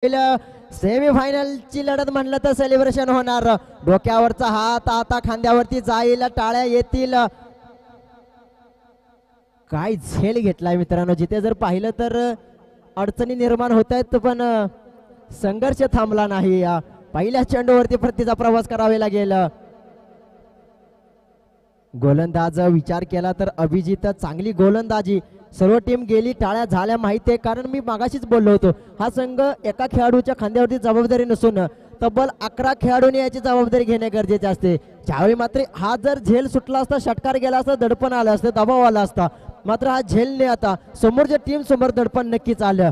सेमीफायनलची लढत म्हणलं तर सेलिब्रेशन होणार. डोक्यावरचा हात आता खांद्यावरती जाईल, टाळ्या येतील. काय झेल घेतलाय मित्रांनो. जिथे जर पाहिलं तर अडचणी निर्माण होत आहेत, पण संघर्ष थांबला नाही. पहिल्या चेंडूवरती प्रतिचा प्रवास करावे लागेल. गोलंदाज विचार केला तर अभिजित चांगली गोलंदाजी. सर्व टीम गेली, टाळ्या झाल्या माहिती आहे, कारण मी मागाशीच बोललो होतो हा संघ एका खेळाडूच्या खांद्यावरती जबाबदारी नसून तब्बल 11 खेळाडूंनी याची जबाबदारी घेणे गरजेचे असते. ज्यावेळी मात्र हा जर झेल सुटला असता, षटकार गेला असता, दडपण आलं असतं, दबाव आला असता, मात्र हा झेलने आता समोरच्या टीम समोर दडपण नक्कीच आलं.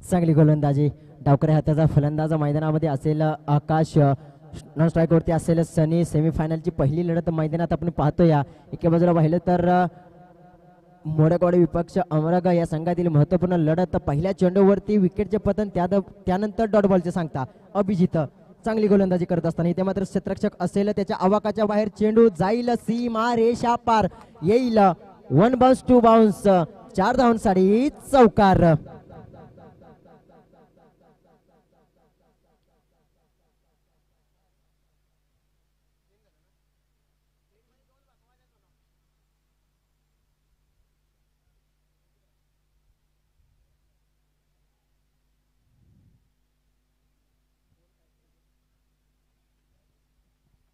चांगली गोलंदाजी. डावकऱ्या हाताचा फलंदाज मैदानामध्ये असेल आकाश, नॉन स्ट्राईक वरती असेल सनी. सेमीफायनलची पहिली लढत मैदानात आपण पाहतोय. एके बाजूला पाहिलं तर मोडकवाडी विपक्ष अमरगा या संघातील महत्वपूर्ण लढत. पहिल्या चेंडूवरती विकेटचे पतन, त्यानंतर डॉट बॉलचे सांगता. अभिजित चांगली गोलंदाजी करत असताना इथे मात्र क्षेत्ररक्षक असेल, त्याच्या आवाकाच्या बाहेर चेंडू जाईल, सीमा रेषा पार येईल. 1 बाउन्स 2 बाउन्स, 4 धावांसाठी चौकार.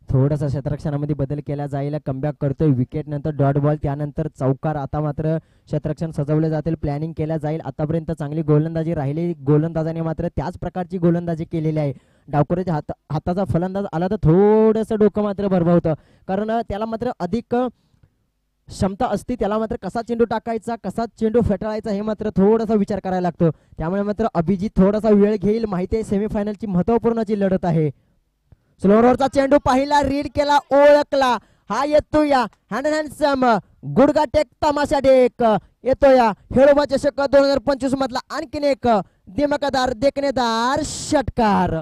थोडासा क्षेत्ररक्षणामध्ये बदल केला जाईल. कमबॅक करतोय, विकेट नंतर डॉट बॉल, त्यानंतर चौकार. आता मात्र क्षेत्ररक्षण सजवले जातील, प्लॅनिंग केल्या जाईल. आतापर्यंत चांगली गोलंदाजी राहिली, गोलंदाजाने मात्र त्याच प्रकारची गोलंदाजी केलेली आहे. डावकऱ्याच्या हाताचा फलंदाज आला तर थोडंसं डोकं मात्र भरभवतं, कारण त्याला मात्र अधिक क्षमता असती. त्याला मात्र कसा चेंडू टाकायचा, कसा चेंडू फेटाळायचा हे मात्र थोडासा विचार करायला लागतो. त्यामुळे मात्र अभिजित थोडासा वेळ घेईल. माहिती आहे सेमीफायनलची महत्वपूर्णची लढत आहे. स्लोअरचा चेंडू पाहिला, रीड केला, ओळखला. हा येतो या हँड हँडसम गुडगा टेक तमाशा टेक येतो या खेळोबा चषक 2025 मधला आणखीन एक दिमकदार देखणेदार षटकार.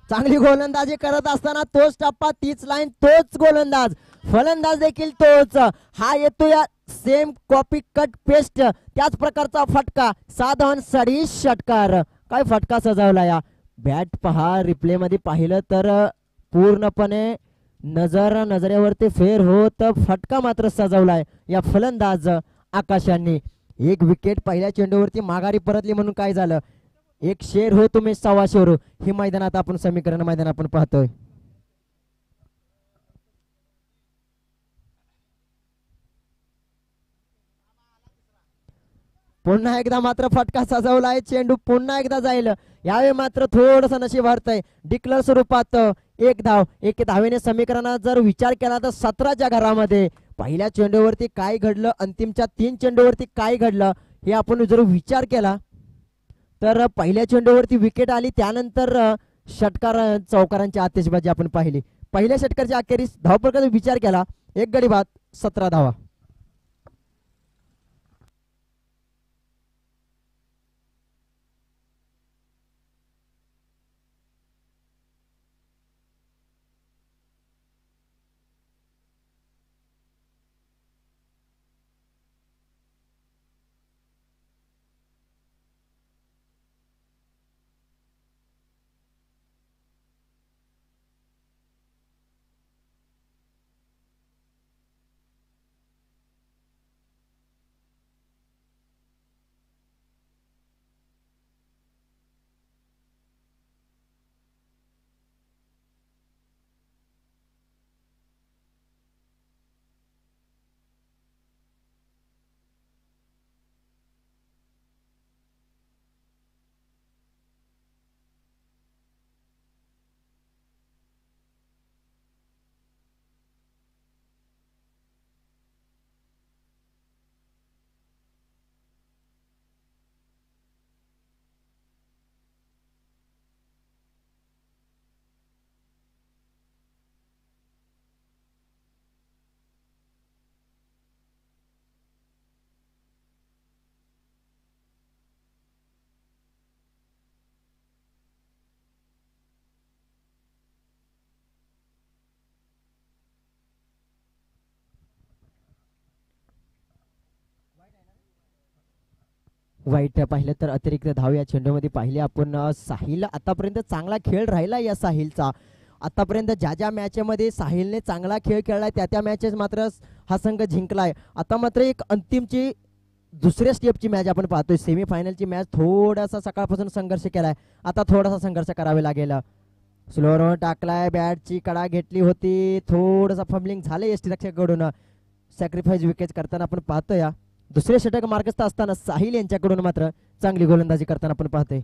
चांगली गोलंदाजी करत असताना तोच टप्पा, तीच लाईन, तोच गोलंदाज, फलंदाज देखील तोच. हा येतो या सेम कॉपी कट पेस्ट, त्याच प्रकारचा फटका. 6 धावांसाठी षटकार. काय फटका सजवला या. बॅट पहा, रिप्ले मध्ये पाहिलं तर पूर्णपणे नजरेवरती फेर होत फटका मात्र सजवलाय या फलंदाज आकाशांनी. एक विकेट पहिल्या चेंडूवरती माघारी परतली म्हणून काय झालं, एक शेर हो तुम्ही 1.25 शेर हो. ही मैदानात आपण समीकरण मैदान आपण पाहतोय. पुन्हा एकदा मात्र फटका सजवलाय. चेंडू पुन्हा एकदा जाईल. यावेळी मात्र थोडस नशीब हरतय. डिक्लेअर स्वरूपात 1 धाव. 1 धावेने समीकरणात जर विचार केला तर 17च्या घरामध्ये पहिल्या चेंडूवरती काय घडलं, अंतिमच्या 3 चेंडूवरती काय घडलं हे आपण जर विचार केला तर पहिल्या चेंडूवरती विकेट आली, त्यानंतर षटकार चौकारांची आतिषबाजी आपण पाहिली. पहिल्या षटकाच्या अखेरीस धावफलकाचा विचार केला, 1 गडी बाद 17 धावा. वाईट पाहिलं तर अतिरिक्त धाव या चेंडूमध्ये पाहिले आपण. साहिल आतापर्यंत चांगला खेळ राहिला या साहिलचा. आतापर्यंत ज्या ज्या मॅचमध्ये साहिलने चांगला खेळ खेळलाय त्या मॅचेस मात्र हा संघ जिंकलाय. आता मात्र एक अंतिमची दुसऱ्या स्टेपची मॅच आपण पाहतोय. सेमीफायनलची मॅच थोडासा सकाळपासून संघर्ष केलाय. आता थोडासा संघर्ष करावे लागेल. स्लोअर टाकलाय, बॅटची कडा घेतली होती, थोडंसं फंबलिंग झालं यष्टीरक्षकाकडून. सॅक्रिफाईस विकेट करताना आपण पाहतोय. दुसरे षटक मार्गस्थ असताना साहिल यांच्याकडून मात्र चांगली गोलंदाजी करताना आपण पाहतोय.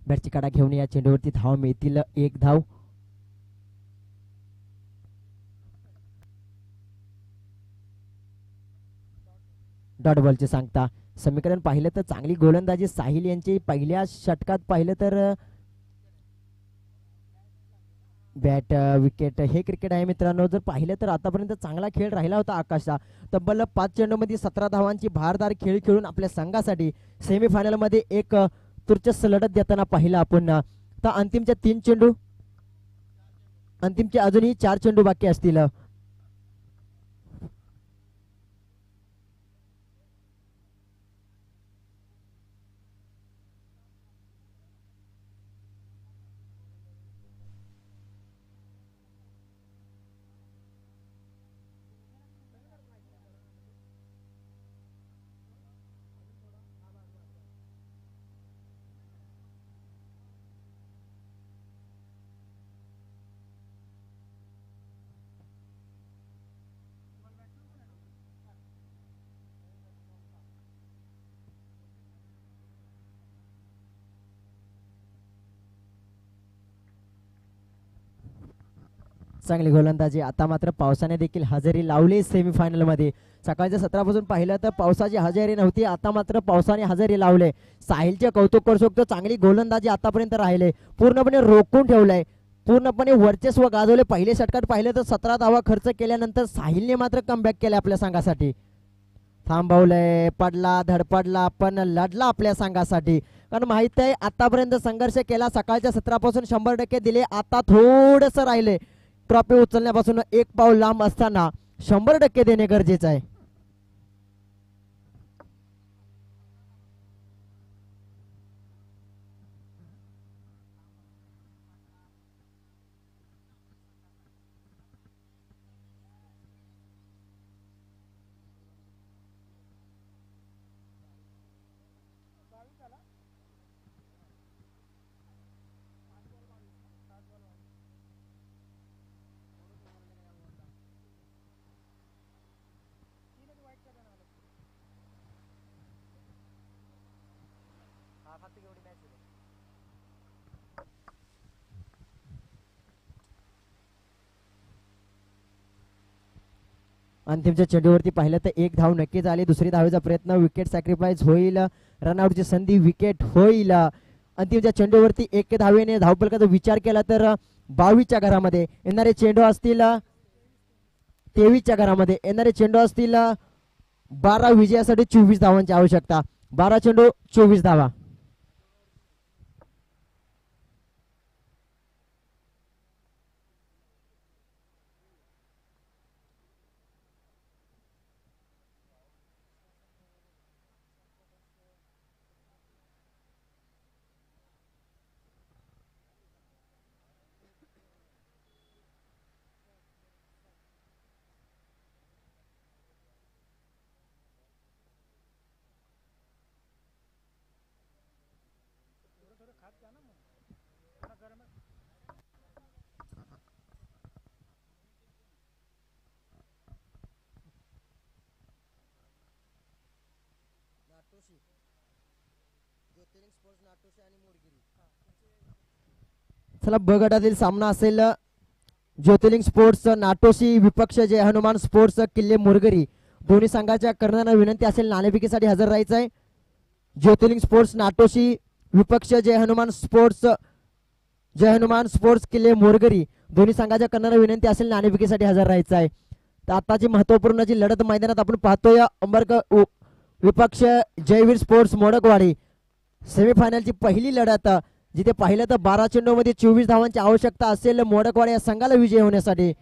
बॅटची कडा घेऊन या चेंडूवरती धाव मिळतील. एक धाव. डॉट बॉलची सांगता. समीकरण पाहिलं तर चांगली गोलंदाजी साहिल यांची पहिल्या षटकात पाहिलं तर बॅट विकेट हे क्रिकेट आहे मित्रांनो. जर पाहिलं तर आतापर्यंत चांगला खेळ राहिला होता आकाशचा. तब्बल 5 चेंडूमध्ये 17 धावांची भारदार खेळ खेळून आपल्या संघासाठी सेमीफायनलमध्ये एक तुर्चस्स लढत देताना पाहिलं आपण. तर अंतिमच्या 3 चेंडू, अंतिमचे अजूनही 4 चेंडू बाकी असतील. चांगली गोलंदाजी. आता मात्र पावसाने देखील हजेरी लावली सेमीफायनल मध्ये. सकाळच्या सत्रापासून पाहिलं तर पावसाची हजेरी नव्हती, आता मात्र पावसाने हजेरी लावले. साहिलचे कौतुक करू शकतो. चांगली गोलंदाजी आतापर्यंत राहिले, पूर्णपणे रोखून ठेवलंय, पूर्णपणे वर्चस्व गाजवले. पहिले षटकात पाहिलं तर 17 धावा खर्च केल्यानंतर साहिलने मात्र कमबॅक केले आपल्या संघासाठी. थांबवलंय, पडला, धडपडला, पण लढला आपल्या संघासाठी. कारण माहित आहे आतापर्यंत संघर्ष केला, सकाळच्या सत्रापासून 100% दिले. आता थोडंसं राहिले ट्रॉफी उचलण्यापासून एक पाऊल लांब असताना 100% देणे गरजेचं आहे. अंतिमच्या चेंडूवरती पाहिलं तर एक धाव नक्कीच आली. दुसरी धावेचा प्रयत्न, विकेट सॅक्रिफाईस होईल, रनआउटची संधी, विकेट होईल. अंतिमच्या चेंडूवरती 1 धावेने धावफलकाचा विचार केला तर 22च्या घरामध्ये येणारे चेंडू असतील, 23च्या घरामध्ये येणारे चेंडू असतील 12 विजयासाठी 24 धावांची आवश्यकता. 12 चेंडू 24 धावा. नाटोशी, ज्योतिर्लिंग स्पोर्ट्स नाटोशी आणि मोरगिरी. चला ब गटातील सामना असेल ज्योतिर्लिंग स्पोर्ट्स नाटोशी विपक्ष जय हनुमान स्पोर्ट्स किल्ले मोरगरी. दोन्ही संघाच्या कर्णांना विनंती असेल नाणेफेकीसाठी हजर राहायचं आहे. ज्योतिर्लिंग स्पोर्ट्स नाटोशी विपक्ष जय हनुमान स्पोर्ट्स किल्ले मोरगरी. दोन्ही संघाच्या कर्णांना विनंती असेल नाणेफेकीसाठी हजर राहायचं आहे. तर आताची महत्वपूर्ण जी लढत मैदानात आपण पाहतोय अंबरक विपक्ष जयवीर स्पोर्ट्स मोडकवाडी सेमीफायनलची पहिली लढत, जिथे पाहिलं तर 12 चेंडूमध्ये 24 धावांची आवश्यकता असेल मोडकवाडी या संघाला विजय होण्यासाठी.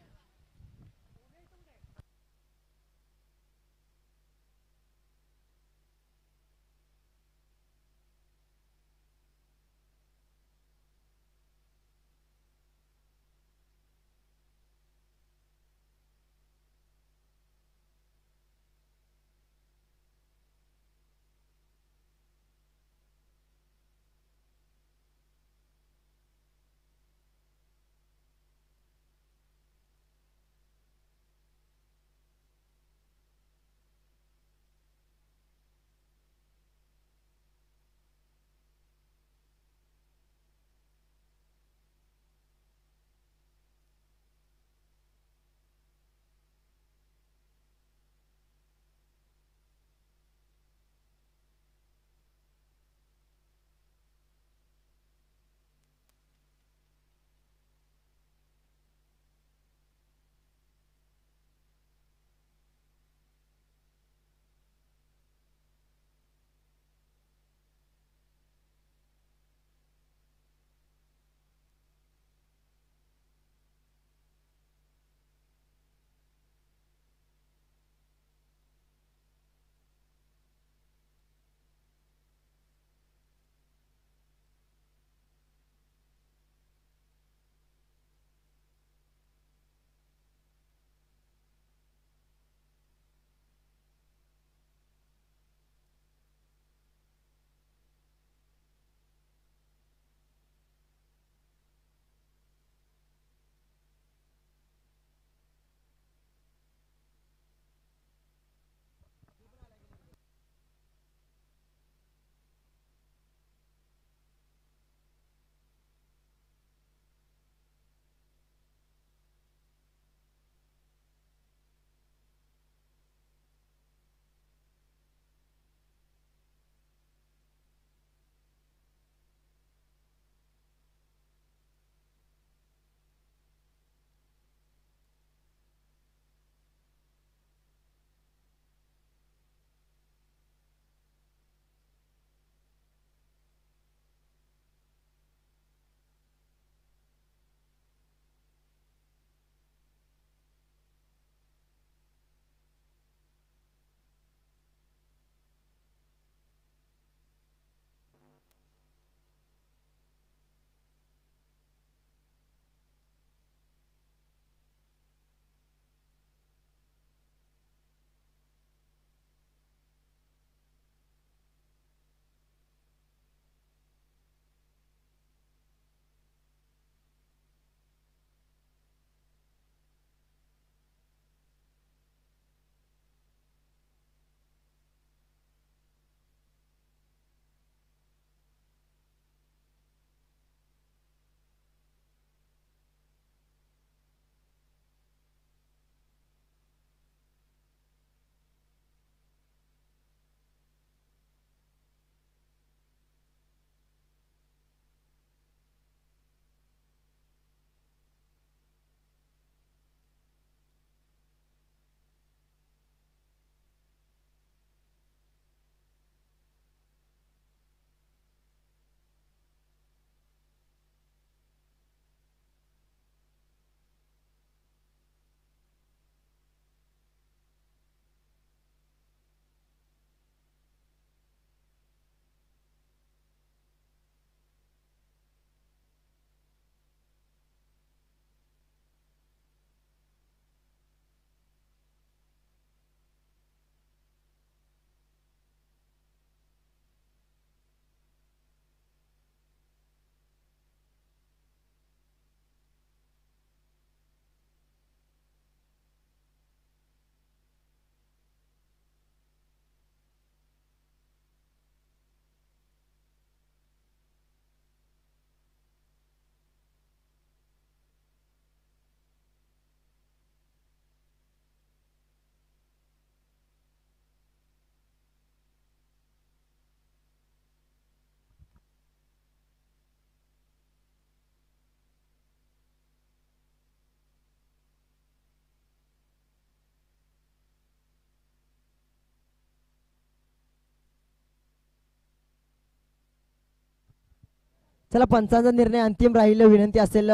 चला पंचांचा निर्णय अंतिम राहील. विनंती असेल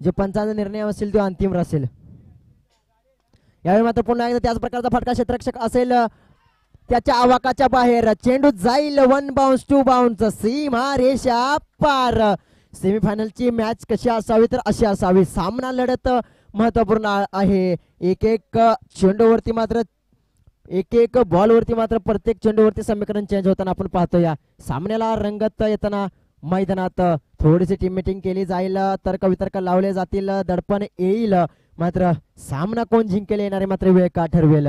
जो पंचांचा निर्णय असेल तो अंतिम असेल. यावेळी मात्र पुन्हा एकदा त्याच प्रकारचा फटका क्षेत्ररक्षक असेल त्याच्या आवाकाच्या बाहेर. चेंडू जाईल 1 बाउन्स 2 बाउन्स. सीमा रेषा पार. सेमीफायनलची मॅच कशी असावी तर अशी असावी. सामना लढत महत्वपूर्ण आहे. एक एक चेंडूवरती मात्र एक एक बॉलवरती मात्र प्रत्येक चेंडूवरती समीकरण चेंज होताना आपण पाहतो. या सामन्याला रंगत येताना मैदानात थोडीशी टीम मीटिंग केली जाईल. तर्क वितर्क लावले जातील. दडपण येईल. मात्र सामना कोण जिंकेल येणारे मात्र वेळ का ठरवेल.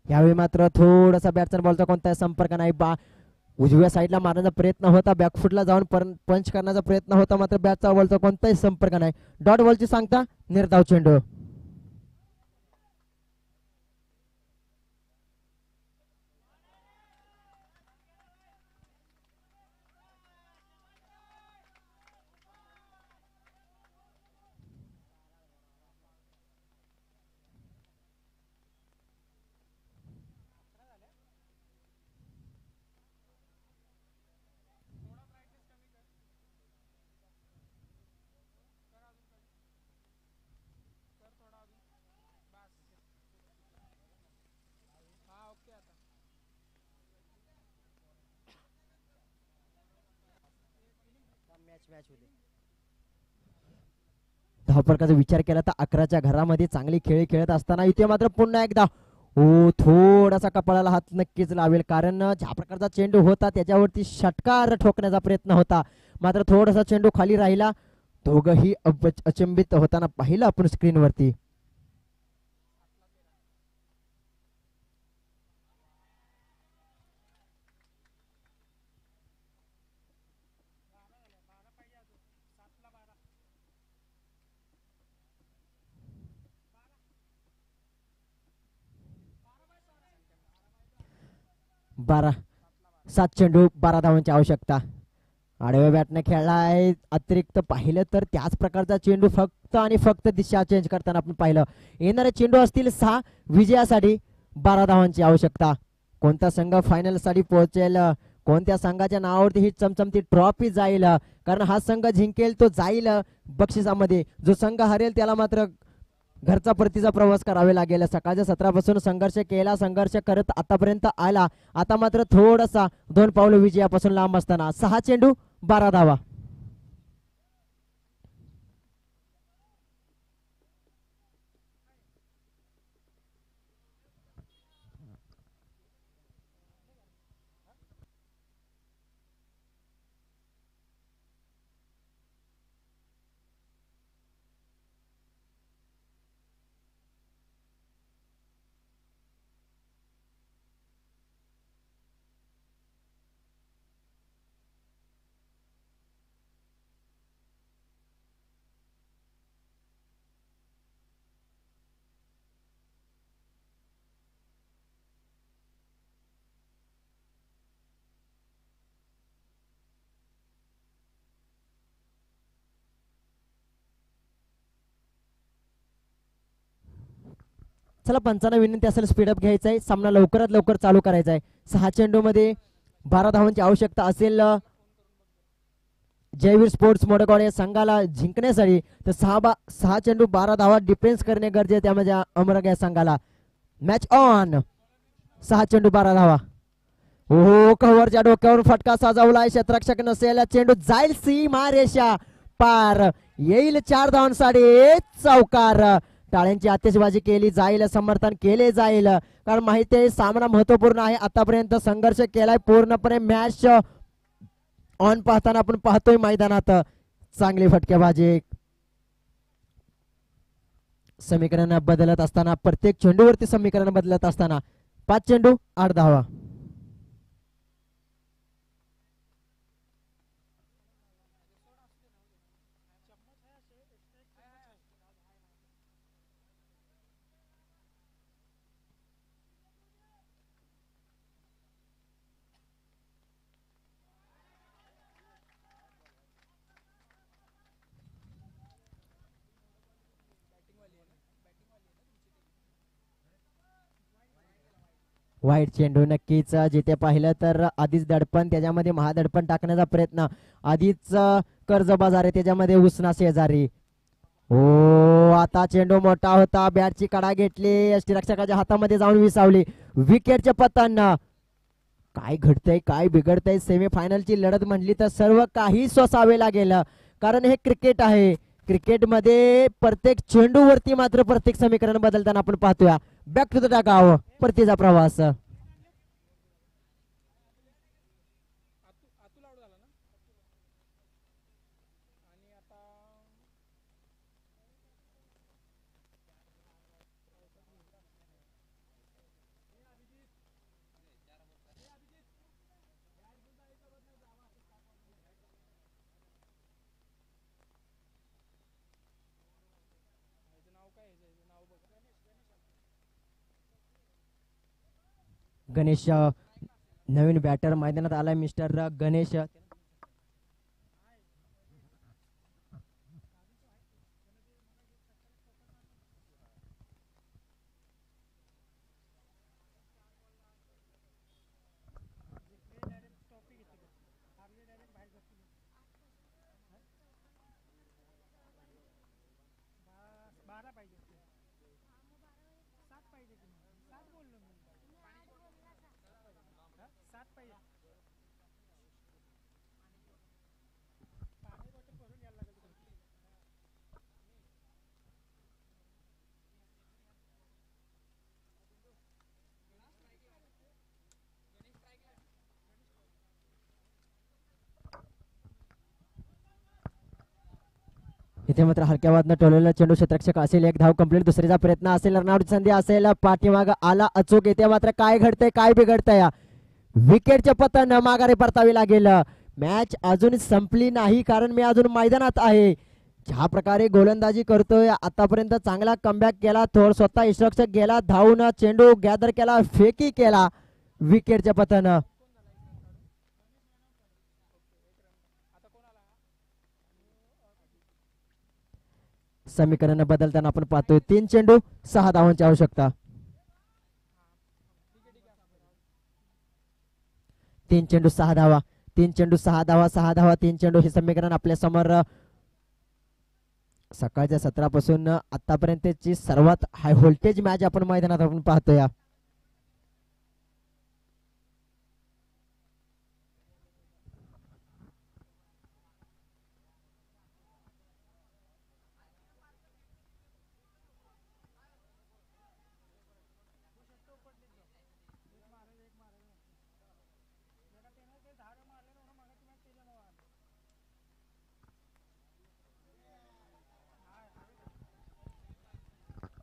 यावेळी मात्र थोडासा बॅटचा बॉलचा कोणताही संपर्क नाही. उजव्या साईडला मारण्याचा प्रयत्न होता. बॅकफुटला जाऊन पंच करण्याचा प्रयत्न होता. मात्र बॅटचा बॉलचा कोणताही संपर्क नाही. डॉट बॉलची सांगता निर्धाव चेंडू. धावफरकाचा विचार केला तर 11च्या घरामध्ये चांगली खेळ खेळत असताना इथे मात्र पुन्हा एकदा थोडासा कपाळाला हात नक्कीच लावेल. कारण ज्या प्रकारचा चेंडू होता त्याच्यावरती षटकार ठोकण्याचा प्रयत्न होता. मात्र थोडासा चेंडू खाली राहिला. दोघंही अचंबित होताना पाहिलं आपण स्क्रीनवरती. बारा 7 चेंडू 12 धावांची आवश्यकता. आडव्या बॅटने खेळला आहे. अतिरिक्त पाहिलं तर त्याच प्रकारचा चेंडू फक्त आणि फक्त दिशा चेंज करताना आपण पाहिलं. येणारे चेंडू असतील 6. विजयासाठी 12 धावांची आवश्यकता. कोणता संघ फायनल साठी पोहोचेल, कोणत्या संघाच्या नावावरती ही चमचमती ट्रॉफी जाईल. कारण हा संघ जिंकेल तो जाईल बक्षिसामध्ये. जो संघ हरेल त्याला मात्र घरचा परतीचा प्रवास करावे लागेल. सकाळच्या सत्रापासून संघर्ष केला, संघर्ष करत आतापर्यंत आला. आता मात्र थोडासा 2 पावलं विजयापासून लांब असताना 6 चेंडू 12 धावा. चला पंचांना विनंती असेल स्पीडअप घ्यायचा आहे. सामना लवकरात लवकर चालू करायचा आहे. 6 चेंडू मध्ये 12 धावांची आवश्यकता असेल जयवीर स्पोर्ट्स मोडगाव या संघाला जिंकण्यासाठी. तर 6 चेंडू 12 धावा डिफेन्स करणे गरजेचे आहे म्हणजे अमरग या संघाला. Match on. 6 चेंडू 12 धावा. हो कव्हरच्या डोक्यावर फटका सजवलाय. क्षेत्ररक्षक नसेल. चेंडू जाईल सीमा रेषा पार. येईल 4 धावांसाठी चौकार. टाळ्यांची आतिषबाजी केली जाईल. समर्थन केले जाईल. कारण माहिती आहे सामना महत्वपूर्ण आहे. आतापर्यंत संघर्ष केलाय पूर्णपणे. मॅच ऑन पाहताना आपण पाहतोय मैदानात चांगली फटकेबाजी. समीकरण बदलत असताना प्रत्येक चेंडूवरती समीकरण बदलत असताना 5 चेंडू 8 धावा. वाईट चेंडू नक्कीच जिथे पाहिलं तर आधीच दडपण त्याच्यामध्ये महादडपण टाकण्याचा प्रयत्न आधीच कर्जबाजारी त्याच्यामध्ये उसना शेजारी. हो आता चेंडू मोठा होता बॅटची कडा घेतली यष्टीरक्षकाच्या हातामध्ये जाऊन विसावली विकेटचे पतन. काय घडतंय काय बिघडतंय सेमीफायनलची लढत म्हणली तर सर्व काही सोसावे लागेल कारण हे क्रिकेट आहे. क्रिकेटमध्ये प्रत्येक चेंडूवरती मात्र प्रत्येक समीकरण बदलताना आपण पाहतोय. बॅक टू द गाव परतीचा प्रवास. गणेश नवीन बॅटर मैदानात आलाय मिस्टर गणेश. इथे मात्र हलक्या वादनं टोलेला चेंडू क्षेत्ररक्षक असेल एक धाव कंप्लीट दुसरीचा प्रयत्न असेल रनआउट संधी असेल पाठीमाग आला अचूक. येते मात्र काय घडतंय काय बिघडतंय विकेटचे पतन माघारी परतावी लागेल. मॅच अजून संपली नाही कारण मी अजून मैदानात आहे. ज्या प्रकारे गोलंदाजी करतोय आतापर्यंत चांगला कमबॅक केला थोड स्वतः यष्टीरक्षक गेला धावून चेंडू गॅदर केला फेकी केला विकेटचे पतन. समीकरण बदलताना आपण पाहतोय 3 चेंडू 6 धावांची आवश्यकता. 3 चेंडू 6 धावा 3 चेंडू 6 धावा 6 धावा 3 चेंडू हे समीकरण आपल्या समोर सकाळच्या सत्रापासून आतापर्यंतची सर्वात हाय व्होल्टेज मॅच आपण मैदानात आपण पाहतोय.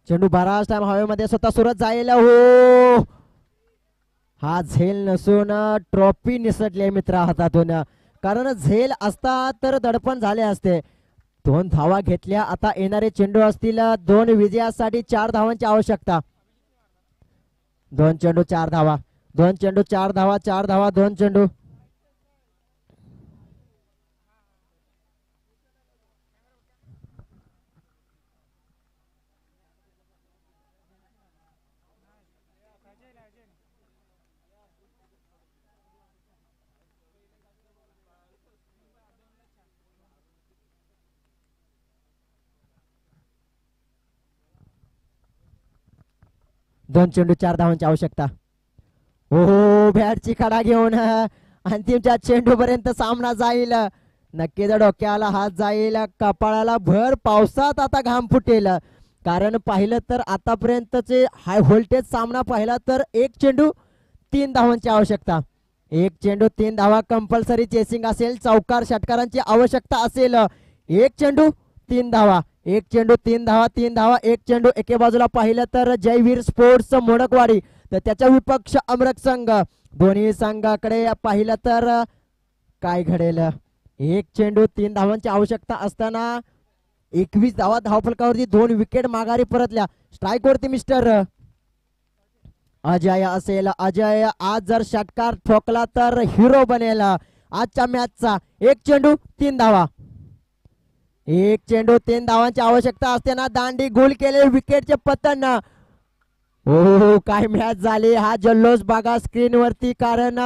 चेंडू बराच टाइम हवेमध्ये स्वतः सुरत जाईल. हो हा झेल नसून ट्रॉफी निसटली मित्रा हातातून कारण झेल असता तर दडपण झाले असते. 2 धावा घेतल्या आता येणारे चेंडू असतील 2 विजयासाठी 4 धावांची आवश्यकता. 2 चेंडू 4 धावा 2 चेंडू 4 धावा 4 धावा 2 चेंडू. दोन चेंडू 4 धावांची आवश्यकता. हो बॅटची कडा घेऊन अंतिमच्या चेंडू पर्यंत सामना जाईल. नक्कीच डोक्याला हात जाईल कपाळाला भर पावसात आता घाम फुटेल कारण पाहिलं तर आतापर्यंतचे हाय व्होल्टेज सामना पाहिला तर 1 चेंडू 3 धावांची आवश्यकता. 1 चेंडू 3 धावा कंपल्सरी चेसिंग असेल चौकार षटकारांची आवश्यकता असेल. 1 चेंडू 3 धावा 1 चेंडू 3 धावा 3 धावा 1 चेंडू. एके बाजूला पाहिलं तर जयवीर स्पोर्ट्स मोडकवाडी तर त्याच्या विपक्ष अमरक संघ. दोन्ही संघाकडे पाहिलं तर काय घडेल. 1 चेंडू 3 धावांची आवश्यकता असताना 21 धावा धावफलकावरती 2 विकेट माघारी परतल्या. स्ट्राईक वरती मिस्टर अजय असेल. अजय आज जर षटकार ठोकला तर हिरो बनेल आजच्या मॅचचा. 1 चेंडू 3 धावा 1 चेंडू 3 धावांची आवश्यकता असताना दांडी गोल केले विकेटचे पतन. हो काय मॅच झाली, हा जल्लोष बघा स्क्रीन वरती, कारण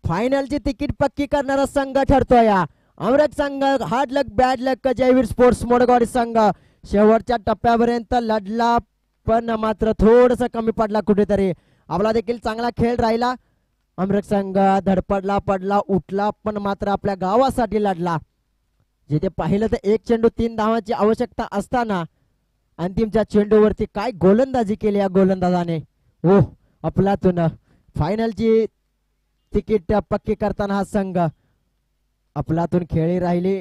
फायनलची तिकीट पक्की करणारा संघ ठरतोय अमृत संघ. हार्ड लक बॅड लक जयवीर स्पोर्ट्स मोडगावडी संघ शेवटच्या टप्प्यापर्यंत लढला, पण मात्र थोडस कमी पडला कुठेतरी. आपला देखील चांगला खेळ राहिला. अमृत संघ धडपडला, पडला, उठला, पण मात्र आपल्या गावासाठी लढला. जिथे पाहिलं तर एक चेंडू 3 धावांची आवश्यकता असताना अंतिमच्या चेंडूवरती काय गोलंदाजी केली या गोलंदाजाने. हो आपलातून फायनलची तिकीट पक्की करताना हा संघ आपलातून खेळी राहिली.